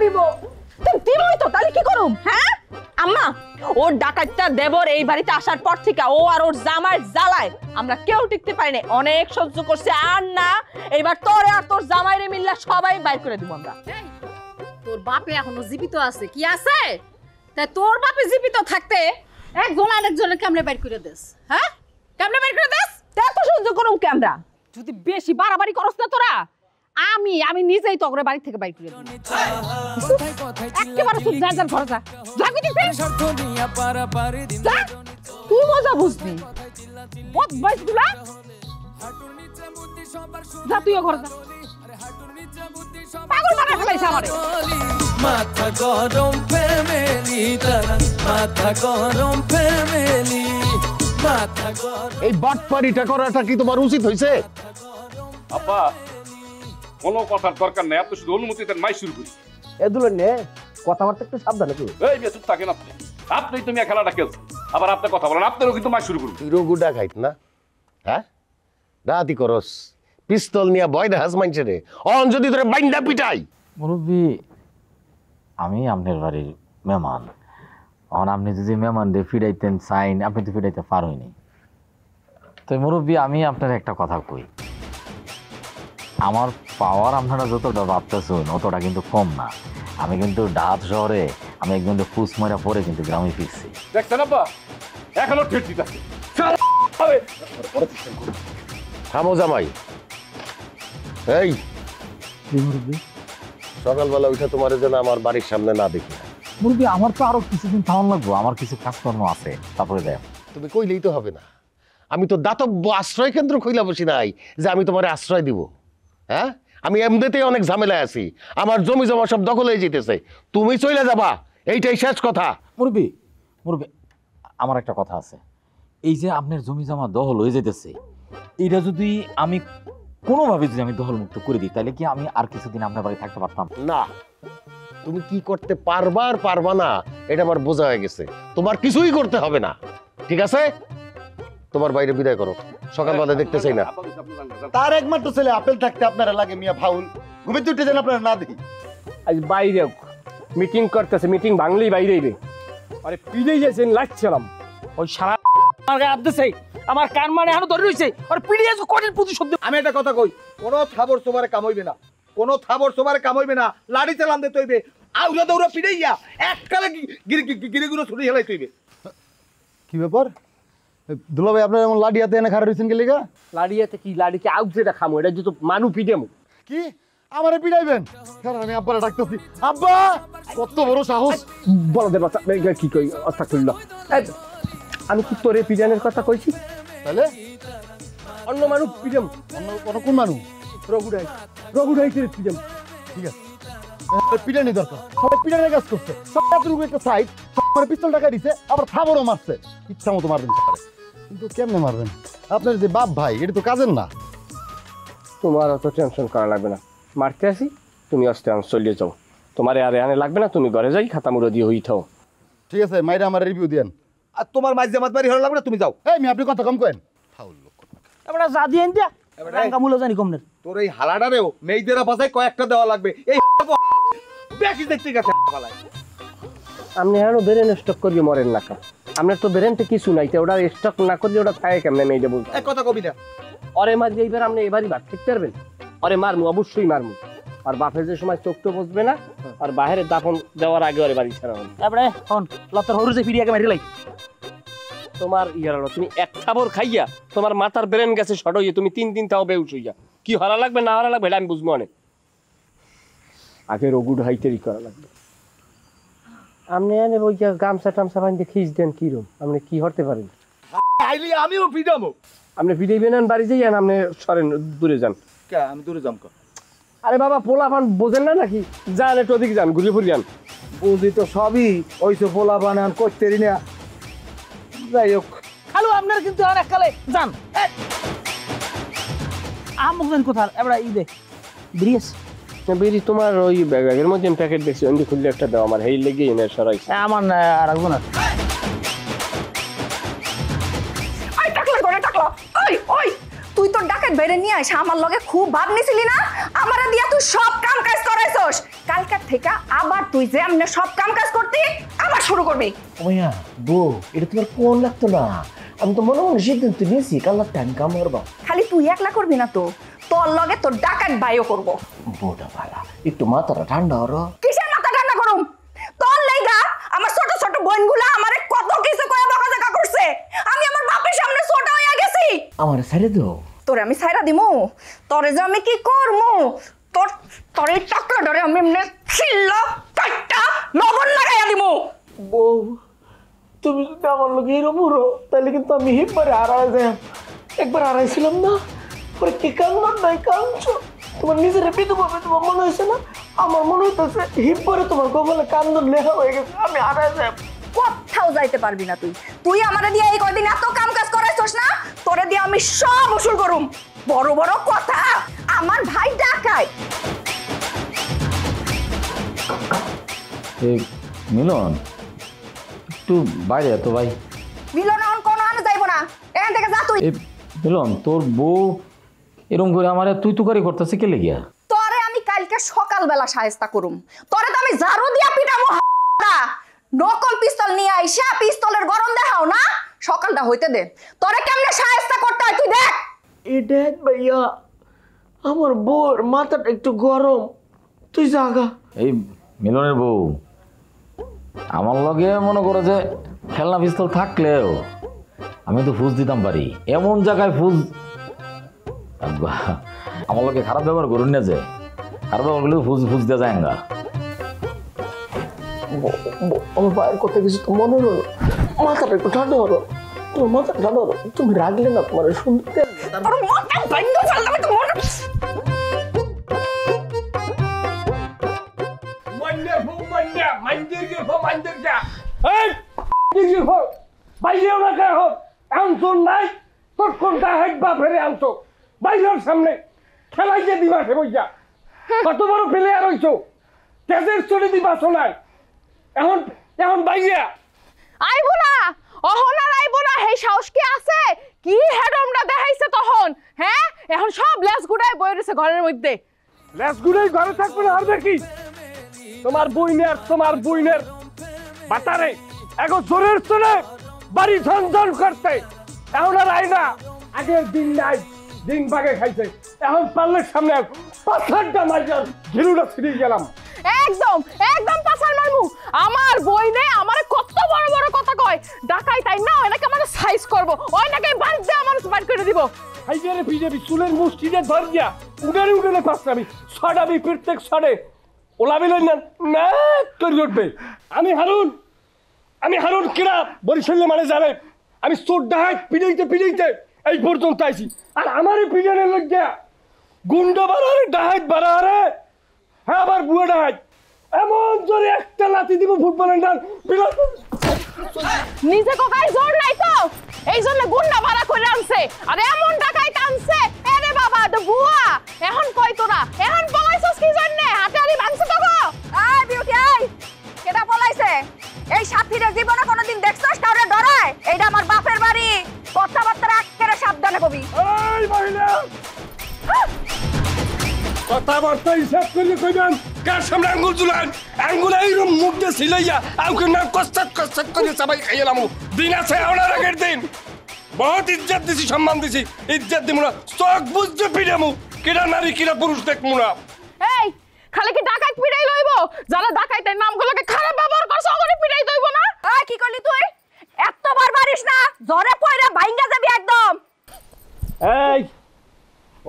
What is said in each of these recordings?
দিব। তুমি দিবই তো, তাহলে কি করুম? হ্যাঁ আম্মা, ওর ডাকাতটা দেবর এই বাড়িতে আসার পর থেকে ও আর ওর জামাই জ্বালায় আমরা কেউ টিকতে পারি না, অনেক সহ্য করছে। আর না, এইবার তোরে আর তোর জামাইরে মিল্লা সবাই বাইর করে দিব আমরা। তোর বাপে এখনো জীবিত আছে? কি আছে? তাই তোর বাপে জীবিত থাকতে একজন আরেকজনের কেমনে বাইর করে দেস? হ্যাঁ, কেমনে বাইর করে দেস? তা তো সহ্য করুম কে আমরা? যদি বেশি বাড়াবাড়ি করস না তোরা, আমি নিজেই তো ওরে বাড়ি থেকে বাইর করে দেব। একেবারে তুই যা যা ঘরে যা। লাগবি দিতে। তুই মজা বুঝবি। বদমাইশগুলা, যা তুইও ঘরে যা। পাগল বানায় ফেলাইছে আমারে। মাথা গরম ফ্যামিলি, তারা মাথা গরম ফ্যামিলি, মাথা গরম। এই বাটপারিটা করাটা কি তোমার উচিত হয়েছে? আব্বা, কোনো কথার দরকার নেই, আপনি শুধু অনুমতি দেন, মাই শুরু করি। এগুলো নে কথাবার্তা একটু সাবধানে তুই। এই মেয়ে চুপ থাকেন আপনি, আপনিই তুমি খেলাটা খেলছেন, আবার আপনি কথা বলেন, আপনারও কিন্তু মাই শুরু করুন। তুই রোগুডা খাইত না? হ্যাঁ, রাতি করস পিস্তল নিয়ে ভয় দেখাস মানছে রে। অন যদি তোরে বাইন্দা পিটাই। মুরব্বী, আমি আপনার বাড়ির মেহমান, এখন আপনি যদি মেহমান দিয়ে ফিরাইতেন চাইন, আপনি তো ফিরাইতে পারোইনি। তো মুরব্বী, আমি আপনার একটা কথা কই, আমার পাওয়ার আপনারা যতটা ভাবতেছেন অতটা কিন্তু কম না। আমি কিন্তু ডাত শহরে আমি একজনকে ফুস মারা পরে কিন্তু গ্রামে ফিরছি। দেখছেন আব্বা, এখনো ঠেট দিতেছে। থামো জামাই। এই সকালবেলা উঠে তোমার যেন আমার বাড়ির সামনে না দেখি। মুরব্বী, আমার তো আরো কিছুদিন থামান লাগবো, আমার কিছু কাজকর্ম আছে, তারপরে দেখ। তুমি কইলেই তো হবে না। আমি তো দাতব্য আশ্রয় কেন্দ্র কইলা বসি নাই যে আমি তোমার আশ্রয় দিব। হ্যাঁ, আমি এমনিতেই অনেক ঝামেলায় আছি, আমার জমি জমা সব দখল হয়ে যেতেছে, তুমি চলে যাবা, এইটাই শেষ কথা। মুরব্বী, আমার একটা কথা আছে। এই যে আপনার জমি জমা দখল হয়ে যেতেছে, এটা যদি আমি কোনোভাবে যদি আমি দখল মুক্ত করে দিই, তাহলে কি আমি আর কিছুদিন আপনার বাড়ি থাকতে পারতাম না? তুমি কি করতে পারবা আর পারবা না এটা আমার বোঝা হয়ে গেছে, তোমার কিছুই করতে হবে না, ঠিক আছে? তোমার বাইরে বিদায় করো, সকালবেলা দেখতে চাই না। তার একমাত্র ছেলে আপেল থাকতে আপনারা লাগে মিয়া ফাউল, ঘুমে উঠে যেন আপনারা না দেখি। আজ বাইরে মিটিং করতেছে, মিটিং ভাঙলেই বাইরে আইবে। আরে পিড়েই যাইছেন লাগছিলাম, ওই সারা আমার গায়ে হাত দিছে, আমার কান মানে এখনো ধরে রইছে, আর পিড়ে যাচ্ছে কঠিন প্রতিশোধ। আমি একটা কথা কই, কোনো থাবর সোবারে কাম হইবে না, কোনো থাবর সোবারে কাম হইবে না, লাড়ি চালান দিতে হইবে, আউরা দৌড়া পিড়াইয়া এককালে গিরিগুলো ছুটি হেলাই তৈবে। কি ব্যাপার দুলা ভাই, আপনার এমন লাডি হাতে এনে খারাপ হয়েছেন কে লিগা? লাড়িয়াতে কি, লাড়িকে আউট যেটা খামো, এটা যদি মানু পিডেমো। কি আমারে পিড়াইবেন? আমি আব্বারে ডাকতেছি। আব্বা, কত বড় সাহস! বলদের বাচ্চা কি কই, অস্তা করল। আমি কি তোরে পিডানের কথা কইছি? তাহলে অন্য মানুষ পিডেম। অন্য কোন মানুষ? রঘুরাই পিডেম। ঠিক আছে, পিটানি দরকার, সবাই পিটানের কাজ করছে, সব একটা সাইড আমার পিস্তল টাকা দিছে, আবার থাবরও মারছে, ইচ্ছা মতো মারবেন, কিন্তু কেমনে মারবেন? আপনার যে বাপ ভাই, এটা তো কাজের না। তোমার অত টেনশন করা লাগবে না, মারতে আসি, তুমি অস্তে চলিয়ে যাও, তোমার আর এখানে লাগবে না, তুমি ঘরে যাই খাতা মুড়ো দিয়ে হই থাও। ঠিক আছে, মাইরা আমার রিভিউ দেন। আর তোমার মাঝে জামাত বাড়ি হলো লাগবে না, তুমি যাও। এই মি আপনি কথা কম করেন, ফাউল লোক। এবারে যা দিয়ে দিয়া রাঙ্গা মূল্য জানি কম নেই। তোর এই হালাডারেও মেয়েদেরা বাসায় কয়েকটা দেওয়া লাগবে, এই বেশি দেখতে গেছে ফালাই। আপনি এখন ব্রেন স্টক করিয়ে মরেন না কাম, আপনার তো ব্রেনতে কিছু নাই, ওটা স্টক না করলে ওটা থাকে কেমনে মেয়েটা বলতে। এক কথা কবি না, অরে মার যে এইবার আপনি এবারই ভাত ঠিক পারবেন, অরে মারমু, অবশ্যই মারমু। আর বাপের যে সময় চোখ তো বসবে না, আর বাহিরে দাফন দেওয়ার আগে ওরে বাড়ি ছাড়া হবে। তারপরে হন লতর হরু যে ফিরিয়াকে মারি লাই। তোমার ইয়ার তুমি এক খাবার খাইয়া তোমার মাথার ব্রেন গেছে শর্ট হইয়া, তুমি 3 দিন তাও বেউস হইয়া। কি হরা লাগবে না হরা লাগবে এটা আমি বুঝবো অনেক, আগে রঘু ঢাইতেরই করা লাগবে। আপনি এনে ওই গামছা টামছা বাঁধতে খিচ দেন কিরম, আপনি কি হতে পারেন? আমিও পিটামো। আপনি পিটাইবেন আন বাড়ি যাই, আপনি সরেন দূরে যান। আমি দূরে যাম। আরে বাবা, পোলা পান বোঝেন না নাকি? যান একটু ওদিকে যান, ঘুরে ফুরে যান। বুঝি তো সবই, ওইসব পোলা বানান করতে না। যাই হোক, খালু আপনার কিন্তু অনেক কালে যান। আমুক জান কোথার এবার ই দে ব্রিজ বেরি তোমার ওই ব্যাগের মধ্যে প্যাকেট দেখছি, ওই খুললে একটা দাও আমার, হেই লেগে এনে সরাইছে আমার রাখবো না। তুই তো ডাকাত বাইরে নিয়ে আইসা আমার লগে খুব ভাব নিছিলি না, আমারে দিয়া তুই সব কাম কাজ করাইছস, কালকার থেকে আবার তুই যে আমনে সব কাম কাজ করতে আবার শুরু করবি। ওমাইয়া বউ, এটা তোমার কোন লাগতো না? আমি তো মনে মনে সিদ্ধান্ত নিয়েছি কাল টাইম কাম করবো। খালি তুই একলা করবি না তো, তোর লগে তোর ডাকাত ভাইও করবো। বউটা ভালা, একটু মাথাটা ঠান্ডা হলো। কিসের মাথা ঠান্ডা করুম? তোর লাইগা আমার ছোট ছোট বোনগুলা আমারে কত কিছু কয়ে বকাঝকা করছে, আমি আমার বাপের সামনে ছোট হইয়া গেছি। আমার ছেড়ে দাও। তোরে আমি ছাইরা দিমু, তোরে যে আমি কি করমু, তোর এই টাকলা ধরে আমি এমনি ছিল্ল কাটটা লবণ লাগাইয়া দিমু। বউ, তুমি যদি আমার লোক এরকম উড়ো, তাহলে কিন্তু আমি হিপবারে হারাই যাই। একবার হারাইছিলাম না, পরে কি কান্নার নাই কাঁদছো। তোমার নিজের বিধবা বিধবা মনে হয়েছে না? আমার মনে হইতেছে হিপবারে তোমার কপালে কান্দন লেখা হয়ে গেছে, আমি হারাই যাই। কোথাও যাইতে পারবি না তুই, তুই আমারে দিয়ে এই কয়দিন এত কাম কাজ করাইছস না, তোরে দিয়ে আমি সব উসুল করুম। বড় বড় কথা, আমার ভাই ডাকায়। এই মিলন, একটু বাইরে তো ভাই। মিলন এখন কোনো আনে যাইব না, এখান থেকে যা তুই। এই মিলন, তোর বউ এরকম করে আমার তুই তুকারি করতেছে কে লেগিয়া? তোরে আমি কালকে সকালবেলা সাহেস্তা করুম, তোরে তো আমি ঝাড়ু দিয়া পিটামু। নকল পিস্তল নিয়ে আইসা পিস্তলের গরম দেখাও না, সকালটা হইতে দে, তোরে কেমনে সাহেস্তা করতে হয় তুই দেখ। এ দেখ ভাইয়া, আমার বউর মাথাটা একটু গরম, তুই জাগা। এই মিলনের বউ আমার লগে মনে করো যে খেলনা পিস্তল থাকলেও আমি তো ফুজ দিতাম পারি, এমন জায়গায় ফুজ। আমার লগে খারাপ ব্যবহার করুন না, যে খারাপ ব্যবহার করলে ফুজ ফুজ দেওয়া যায় না। আমার ভাইয়ের কথা কিছু তো মনে হলো, মাথাটা একটু ঠান্ডা হলো। তোমার মাথা ঠান্ডা হলো, তুমি রাখলে না তোমার শুনতে। তোর মাথা ভাঙা ফেললাম তো মনে। মাইন্ডার ফো মাইন্ডা, মাইন্ডার কে ফো মাইন্ডার যা। এই দিজি ফো বাইরেও না কা হোক, আনছো নাই তোর কোনটা হাইট বা ফেরে আনছো বাইরের সামনে খেলাইতে দিবা সে বইয়া। কত বড় প্লেয়ার হইছো, তেজের চড়ে দিবা শোনায়। এখন এখন বাইয়া আইবো না, অহন আর আইবো না, হে সাহস কি আছে? কি হেডমটা দেখাইছে তখন, হ্যাঁ? এখন সব লেস গুড়ায় বই রইছে ঘরের মধ্যে। লেসগুলোই ঘরে থাকবে না, আর দেখি তোমার বুইনের বাতারে এগো জোরের চলে বাড়ি ঝনঝন করতে। এখন আর আই না, আগের দিন নাই, দিন বাগে খাইছে। এখন পারলের সামনে পাথরটা মারিয়ার ঘিরুটা ছিঁড়ে গেলাম। একদম একদম পাছার মারমু। আমার বই নে আমারে কত বড় বড় কথা কয়, ডাকাই তাই না এনাকে আমার সাইজ করব, ওই নাকি বাড়িতে আমার বাইর করে দিব। হাইজারে বিজেপি চুলের মুষ্টিতে ধর দিয়া উড়ে উড়ে পাঁচটামি ছড়াবি প্রত্যেক ছড়ে ওলাবিলেন না করে উঠবে। আমি হারুন কিরা বরিশালে মানে জানে আমি চোর ডাহাই পিড়াইতে এই পর্যন্ত আইছি। আর আমারই পিড়ানের লজ্জা গুন্ডা বাড়ারে ডাহাইত বাড়ারে, হ্যাঁ আবার বুয়া ডাহাইত এমন জোরে একটা লাথি দিব ফুটবলের ডাল বিরাট। নিজে কোকাই জোর নাই তো, এই জন্য গুন্ডা ভাড়া করে আনছে আর এমন টাকাই টানছে। আরে বাবা তো বুয়া, এখন কই তোরা এখন পলাইছস কি জন্য? হাতে আরি ভাঙছে তো গো। আই বিউটি আই, কেডা পলাইছে? এই সাথীরে জীবনে কোনোদিন দেখছস কাউরে ডরায়? এইটা আমার বাপের বাড়ি, কথাবার্তা একেবারে সাবধানে কবি। এই মহিলা কথাবার্তা হিসাব করে কইবেন, কার সামনে আঙ্গুল চুলান, আঙ্গুল এইরকম মুখ দিয়ে ছিলাইয়া আমাকে না কষ্ট করে সবাই খাইলাম। দিন আছে ওনার আগের দিন বহুত ইজ্জত দিছি, সম্মান দিছি, ইজ্জত দিমু না চোখ বুঝতে পিড়ামু, কিরা নারী কিরা পুরুষ দেখমু না। এই খালি কি ডাকাত পিড়াই লইব? যারা ডাকাইতের নামগুলোকে খারাপ ব্যবহার করছ ওরে পিড়াই দইব না? আয় কি করলি তুই? এতবার মারিস না, জরে পয়রা ভাইঙ্গা যাবি একদম। এই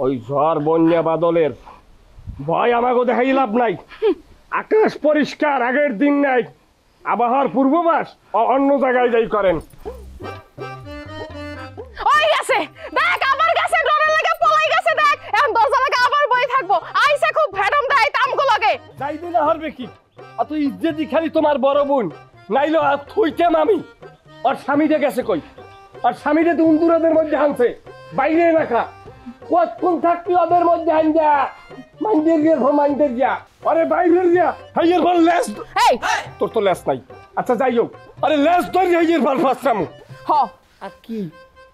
ওই ঝড় বন্যা বাদলের ভয় আমাকে দেখাই লাভ নাই। আকাশ পরিষ্কার, আগের দিন নাই, আবহাওয়ার পূর্বাভাস অন্য জায়গায় যাই করেন। ওই গেছে দেখ, আবার গেছে, ডরে লাগে পলাই গেছে দেখ। এখন দরজা লাগে আবার বই থাকবো, আইছে খুব ভেড়ম দেয় তামগো লাগে। যাইবে না হরবে কি, অত ইজ্জতি খালি তোমার বড় বোন, নাইলো আর থইতাম আমি। আর স্বামীটা গেছে কই? আর স্বামীটা তো উন্দুরাদের মধ্যে হানছে, বাইরে রাখা কতক্ষণ থাকবি ওদের মধ্যে হান যা মাইন্ডের যা। আরে বাইরের যা হাইয়ের বল লেস। এই তোর তো লেস নাই, আচ্ছা যাই হোক, আরে লেস ধরি হাইয়ের বল ফাস্টামু। হ আর কি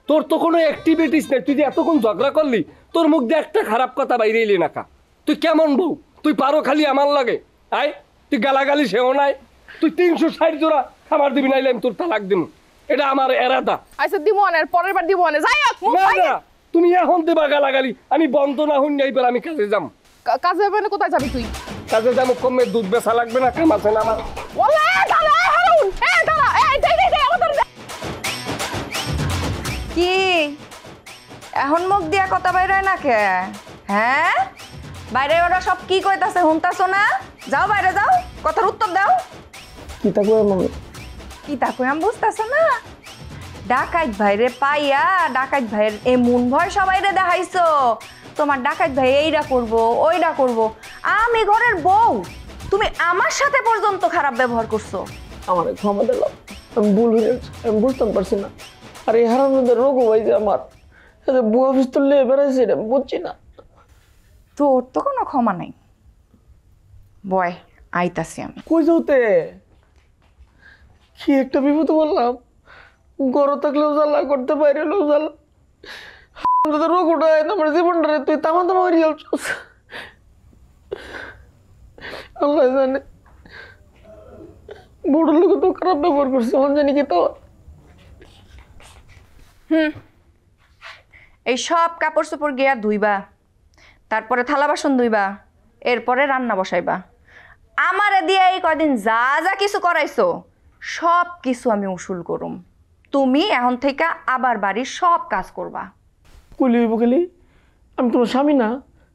তোর তো কোনো অ্যাক্টিভিটিস নেই, তুই যে এতক্ষণ ঝগড়া করলি তোর মুখ দিয়ে একটা খারাপ কথা বাইরে এলি না কা? তুই কেমন বউ? তুই পারো খালি আমার লাগে? আয় তুই গালাগালি সেও নাই। তুই 360 জোড়া খাবার দিবি, নাইলে আমি তোর তালাক দিব। এটা আমার এরাদা। আচ্ছা দিব না, পরের বার দিব না। যাই হোক না, তুমি এখন দেবা গালাগালি। আমি বন্ধ না হই নাই, আমি কাজে যাম। কাজে যাবে না? কোথায় যাবি তুই? কাজে যাবো, কমে দুধ বেচা লাগবে না, কাম আছে না আমার। ওলে দাঁড়া হারুন, দাঁড়া, দে আমাদের কি এখন মুখ দিয়া কথা বাইরে না কে? হ্যাঁ, বাইরে ওরা সব কি কইতাছে শুনতাছো না? যাও বাইরে যাও, কথার উত্তর দাও। কি তা কই মামি? কি তা কই আমি বুঝতাছো না? ডাকাইত ভাইরে পাইয়া ডাকাইত ভাইয়ের এমন ভয় সবাইরে দেখাইছো। তোমার ডাকাইত ভাই এইটা করবো ওইটা করবো। আমি ঘরের বউ, তুমি আমার সাথে পর্যন্ত খারাপ ব্যবহার করছো। আমার ক্ষমা দিলাম, আমি ভুল হয়ে গেছে, আমি বুঝতাম পারছি না। আর এই হারানোদের রোগ হয় যে আমার বুয়া পিস্তল নিয়ে বেড়াইছে, এটা বুঝছি না। তোর তো কোনো ক্ষমা নাই। বয় আইতাছি আমি। কই যাওতে? কি একটা বিপদ বললাম, গরো থাকলেও জ্বালা, করতে বাইরেও জ্বালা। রোগ উঠায় আমার জীবনটা তুই তামা তামা হয়ে যাচ্ছিস। আল্লাহ জানে বড় লোক তো খারাপ ব্যবহার করছে, মন জানি কি তো। এই সব কাপড় চোপড় গিয়া ধুইবা, তারপরে থালা বাসন ধুইবা, এরপরে রান্না বসাইবা। আমারে দিয়ে এই কয়দিন যা যা কিছু করাইছো সব কিছু আমি উসুল করুম। তুমি এখন থেকে আবার বাড়ির সব কাজ করবা। কইলি হইব খেলি? আমি তোমার স্বামী না?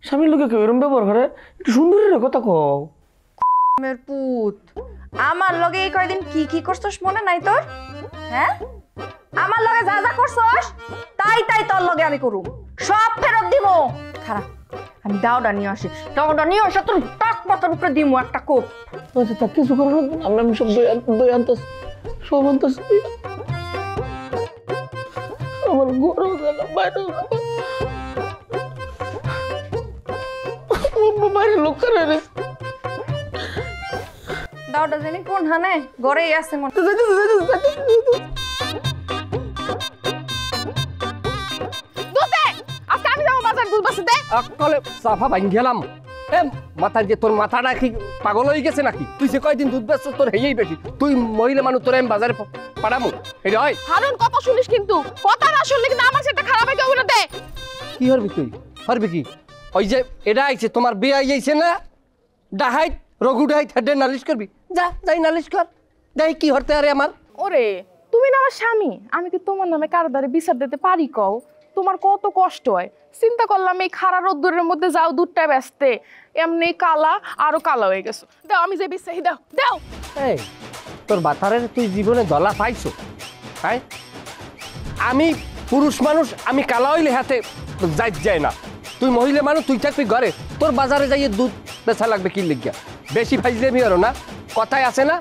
স্বামীর লোকে কেউ এরম ব্যবহার করে? একটু সুন্দরের কথা কও। মের পুত, আমার লগে এই কয়দিন কি কি করছস মনে নাই তোর? হ্যাঁ, আমার লগে যা যা করছস তাই তাই তোর লগে আমি করুম। সব ফেরত দিব। খারাপ, আমি দাওটা নিয়ে আসি। দাওটা নিয়ে আসা তোর টাক পাতার উপরে দিমু একটা কোপ। আচ্ছা তা কিছু করো না, আমি সব দই আনতেছি, সব আনতেছি। আমার গরম গেল বাইরে, বাইরে লোক করে রে। দাওটা জানি কোন হানে ঘরেই আছে মনে। আকলে সাফা ভাঙ গেলাম। মাথা যে তোর মাথাটা কি পাগল হয়ে গেছে নাকি? তুই যে কয়দিন দুধ বেচছ, তোর হেয়েই বেশি। তুই মহিলা মানুষ, তোর আমি বাজারে পাঠামু, এটা হয়? হারুন কথা শুনিস কিন্তু, কথা না শুনলে কিন্তু আমার সেটা খারাপ হয়ে যাবে। দে কি হরবি তুই? হরবি কি? ওই যে এটা আইছে, তোমার বিয়ে আইছে না, ডাহাইত রঘু ডাহাইত হেডে নালিশ করবি। যা, যাই নালিশ কর, যাই কি হরতে আরে আমার। ওরে তুমি না আমার স্বামী, আমি কি তোমার নামে কারো দ্বারে বিচার দিতে পারি? কও তোমার কত কষ্ট হয়। চিন্তা করলাম এই খাড়া রোদ্দুরের মধ্যে যাও দুধটা বেচতে, এমনি কালা আরো কালা হয়ে গেছো। দাও আমি যে বিশ্বাসী, দাও দাও। এই তোর বাতারের তুই জীবনে দলা পাইছো? হ্যাঁ, আমি পুরুষ মানুষ, আমি কালা হইলে হাতে যায় না। তুই মহিলা মানুষ, তুই থাকবি ঘরে, তোর বাজারে যাইয়ে দুধ বেচা লাগবে কি লিখিয়া? বেশি ফাইজলেমি আরো না। কথায় আছে না,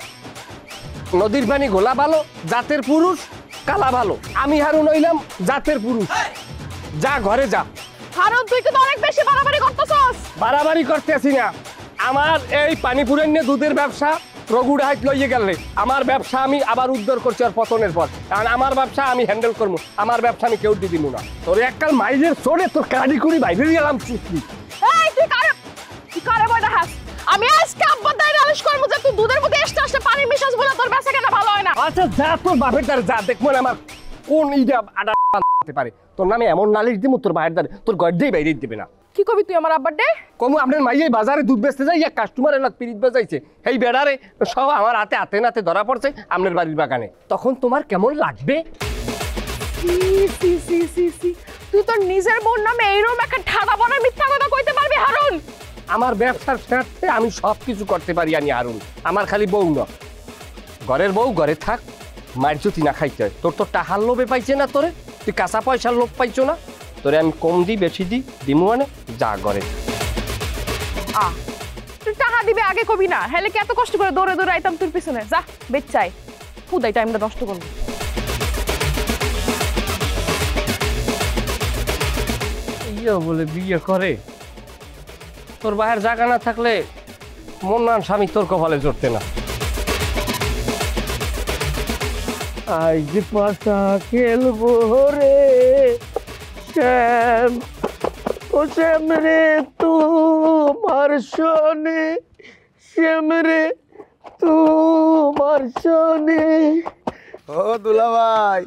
নদীর পানি ঘোলা ভালো, জাতের পুরুষ কালা ভালো। আমি হারুন হইলাম জাতের পুরুষ। যা ঘরে যা। হারুন তুই কিন্তু অনেক বেশি বাড়াবাড়ি করতেছস। বাড়াবাড়ি করতে আসি না। আমার এই পানিপুরের নিয়ে দুধের ব্যবসা রঘু ডাহাইত লইয়ে গেলে আমার ব্যবসা আমি আবার উদ্ধার করছি আর পতনের পর। কারণ আমার ব্যবসা আমি হ্যান্ডেল করবো, আমার ব্যবসা আমি কেউ দিব না। তোর এককাল মাইলের চড়ে তোর কাড়ি কুড়ি বাইরে গেলাম চুক্তি। এই তুই কারে বইটা হাস। আমি আজকে আব্বার দাঁড়িয়ে নালিশ করবো যে তুই দুধের মধ্যে এক্সট্রা পানি মিশাস বলে তোর বেচা কেনা ভালো হয় না। আচ্ছা যা, তোর বাপের দ্বারে যা, দেখবো না আমার কোন ইটা আডা পারে। তোর নামে এমন নালিশ দিব তোর বাপের দ্বারে তোর ঘর দিয়ে বাইরে দিবে না। কি কবি তুই আমার আব্বার ডে? কমু আপনার মাইয়ে বাজারে দুধ বেচতে যাই, এক কাস্টমার এলাক পিরিত বেজাইছে, এই বেড়ারে সব আমার হাতে হাতে নাতে ধরা পড়ছে আপনার বাড়ির বাগানে। তখন তোমার কেমন লাগবে? তুই তোর নিজের বোন নামে এইরকম একটা ঠাডা বড় মিথ্যা কথা কইতে পারবি হারুন? আমার ব্যবসার স্বার্থে আমি সব কিছু করতে পারি। আমি হারুন, আমার খালি বউ না, ঘরের বউ ঘরে থাক, মায়ের জুতি না খাইতে হয়। তোর তো টাহার লোভে পাইছে না, তোরে তুই কাঁচা পয়সার লোভ পাইছো না। তোরে আমি কম দিই বেশি দিই দিমু মানে যা ঘরে। তুই টাকা দিবে আগে কবি না, হেলে কি এত কষ্ট করে দৌড়ে দৌড়ে আইতাম তোর পিছনে? যা বেচাই খুদাই টাইমটা নষ্ট করবো। ইয়ে বলে বিয়ে করে, তোর বাহের জায়গা না থাকলে মন স্বামী তোর কপালে জড়তে না। আজ পাশা খেলবো রে শ্যাম, ও শ্যাম রে তোমার শোনে, শ্যাম রে তোমার শোনে। ও দুলা ভাই,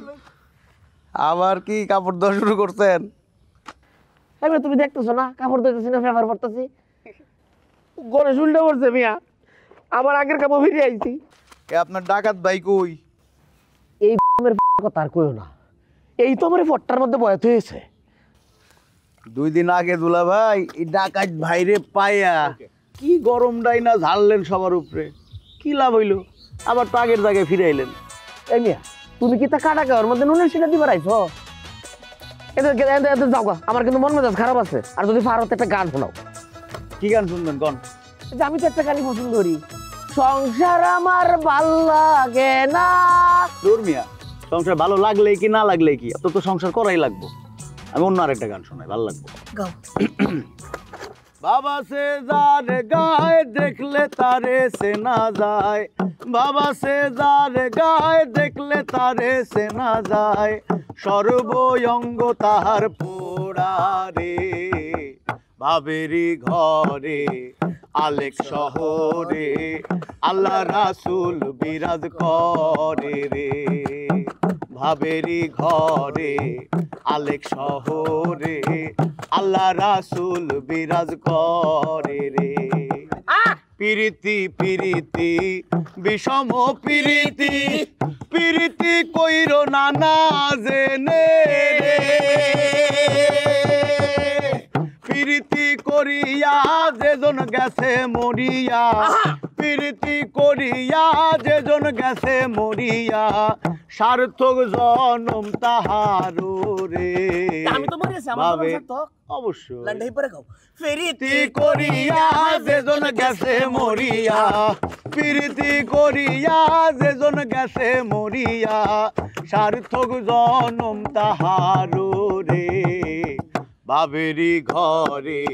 আবার কি কাপড় ধোয়া শুরু করছেন? এবার তুমি দেখতেছো না কাপড় ধুইতেছি না ফেভার পড়তেছি? গণেশ উল্টা পড়ছে মিয়া, আবার আগের কাপড় ফিরে আইছি। আপনার ডাকাত ভাই কই? এই কথা আর কইও না, এই তো আমার ফট্টার মধ্যে বয়াত হয়েছে। 2 দিন আগে দুলা ভাই এই ডাকাত ভাইরে পাইয়া কি গরমটাই না ঝাড়লেন সবার উপরে, কি লাভ হইলো? আবার তো আগের জায়গায় ফিরে আইলেন। এই মিয়া, তুমি কি তা কাটা খাওয়ার মধ্যে নুনের সেটা দিবার আইছো? এদের যাও গা, আমার কিন্তু মন মেজাজ খারাপ আছে। আর যদি ফারত একটা গান শোনাও। কি গান শুনবেন কোন? যে আমি তো একটা গানই পছন্দ করি, সংসার আমার ভাল লাগে না। দূর মিয়া, সংসার ভালো লাগলেই কি না লাগলেই কি, আপনার তো সংসার করাই লাগবো। আমি অন্য আরেকটা গান শোনাই, ভালো লাগবো। গাও। বাবা সে যার গায়ে দেখলে তারে সে না যায়, বাবা সে যার গায়ে দেখলে তারে সে না যায়, সর্বঙ্গ তাহার পোড়া রে, বাবেরি ঘরে আলেক শহরে আল্লাহ রাসূল বিরাজ করে রে, ভাবেরি ঘরে আলেক শহরে আল্লাহ রাসূল বিরাজ করে রে। পিরিতি পিরিতি বিষম পিরিতি, পিরিতি কইরো না না জেনে রে, পিরিতি করিয়া যেজন গেছে মরিয়া, পিরিতি করিয়া যেজন গেছে মরিয়া, সার্থক জনম তাহারো রে। আমি তো মরিয়াছি, আমার তো সার্থক। অবশ্যই লান্ডাই পরে গাও। পিরিতি করিয়া যেজন গেছে মরিয়া, পিরিতি করিয়া যেজন গেছে মরিয়া, সার্থক জনম তাহারো রে, বাবেরি ঘরে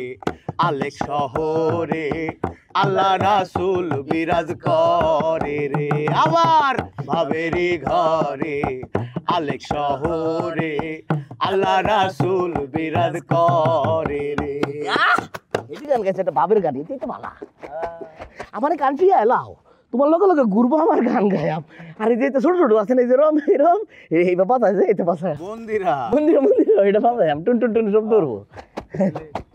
আলেক শহরে আল্লাহ রাসূল বিরাজ করে রে। আবার বাবেরি ঘরে আলেক শহরে আল্লাহ রাসূল বিরাজ করে রে। এটি গান গেছে, এটা বাবের গান, এটাই তো ভালো। আমার গান ফিরে এলাও, তোমার লগে লগে ঘুরবো, আমার গান গায়াম। আর এই যে ছোট ছোট আছে না, এই যে রম এরম এই বাবা আছে, এতে বাসা মন্দিরা মন্দির মন্দির এটা বাবা আমি টুন টুন টুন সব ধরবো।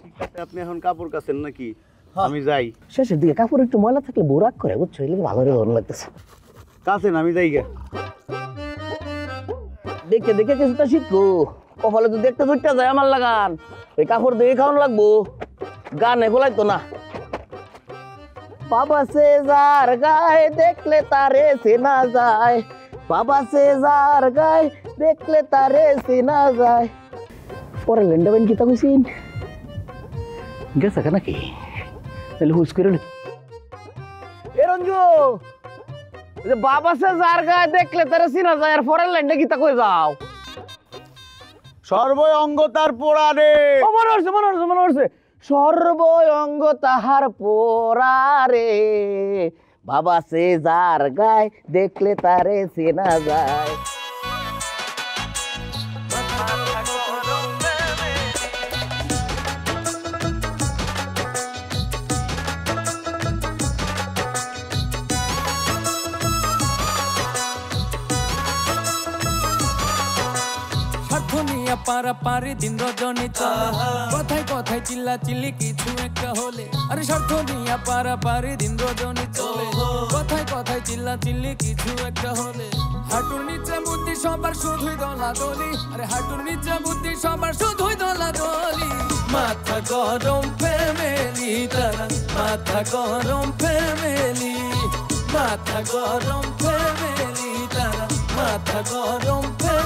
ঠিক আছে, আপনি এখন কাপড় কাছেন নাকি? আমি যাই। শেষের দিকে কাপড় একটু ময়লা থাকলে বোরাক করে, বুঝছো? এলে ভালো রে ভালো লাগতেছে। কাছেন, আমি যাই গে। দেখে দেখে কিছুটা শিখবো, কপালে তো দেখতে দুইটা যায় আমার লাগান। ওই কাপড় দেখে খাওয়ানো লাগবো, গান এগুলাই তো না। বাবা সে যার গায়ে দেখলে তারে চেনা যায়, বাবা সে যার গায়ে দেখলে তারে চেনা যায়। পরে লেন্ডা বেন কিতা কইছিন গেছে কেন কি? তাহলে হুস করে এ রঞ্জু, বাবা সে যার গায়ে দেখলে তারে চেনা যায়, আর পরে লেন্ডা কিতা কই যাও? সর্বঙ্গ তার পোড়া রে। মনে হচ্ছে মনে হচ্ছে মনে হচ্ছে, সর্বঙ্গ তাহার পোড়া রে, বাবা সে যার গায়ে দেখলে তারে চেনা যায়। পারাপারে দিন রজনী চলে, কথায় কথায় চিল্লা চিল্লি কিছু একটা হলে, আরে স্বার্থ নিয়ে পারাপারে দিন রজনী চলে, কথায় কথায় চিল্লা চিল্লি কিছু একটা হলে, হাঁটুর নিচে বুদ্ধি সবার শুধুই দলাদলি, আরে হাঁটুর নিচে বুদ্ধি সবার শুধুই দলাদলি। মাথা গরম ফ্যামিলি তারা, মাথা গরম ফ্যামিলি, মাথা গরম ফ্যামিলি তারা, মাথা গরম ফ্যামিলি।